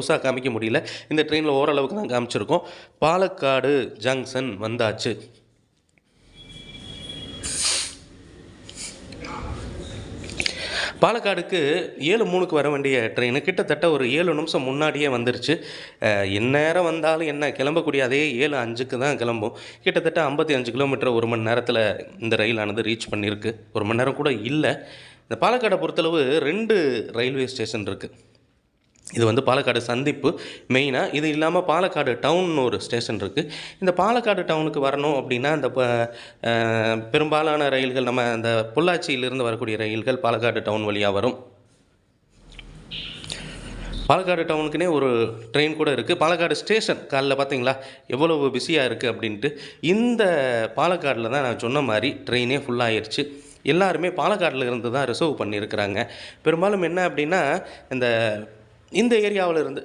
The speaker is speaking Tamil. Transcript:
முழுசாக காமிக்க முடியல. இந்த ட்ரெயினில் ஓரளவுக்கு தான் காமிச்சிருக்கோம். பாலக்காடு ஜங்ஷன் வந்தாச்சு. பாலக்காடுக்கு 7:03க்கு வர வேண்டிய ட்ரெயின் கிட்டத்தட்ட ஒரு 7 நிமிஷம் முன்னாடியே வந்துருச்சு. எந்நேரம் வந்தாலும் என்ன, கிளம்பக்கூடிய அதே 7:05க்கு தான் கிளம்பும். கிட்டத்தட்ட 55 கிலோமீட்டர் 1 மணி நேரத்தில் இந்த ரயிலானது ரீச் பண்ணியிருக்கு. 1 மணி நேரம் கூட இல்லை. இந்த பாலக்காடை பொறுத்தளவு 2 ரயில்வே ஸ்டேஷன் இருக்குது. இது வந்து பாலக்காடு சந்திப்பு மெயினாக. இது இல்லாமல் பாலக்காடு டவுன் ஒரு ஸ்டேஷன் இருக்குது. இந்த பாலக்காடு டவுனுக்கு வரணும் அப்படின்னா இந்த பெரும்பாலான ரயில்கள் நம்ம அந்த பொள்ளாச்சியிலிருந்து வரக்கூடிய ரயில்கள் பாலக்காடு டவுன் வழியாக வரும். பாலக்காடு டவுனுக்குனே ஒரு ட்ரெயின் கூட இருக்குது. பாலக்காடு ஸ்டேஷன் காலைல பார்த்தீங்களா எவ்வளவு பிஸியாக இருக்குது அப்படின்ட்டு. இந்த பாலக்காடில் தான் நான் சொன்ன மாதிரி ட்ரெயினே ஃபுல்லாகிடுச்சு. எல்லாருமே பாலக்காடில் இருந்து தான் ரிசர்வ் பண்ணியிருக்கிறாங்க. பெரும்பாலும் என்ன அப்படின்னா இந்த ஏரியாவில் இருந்து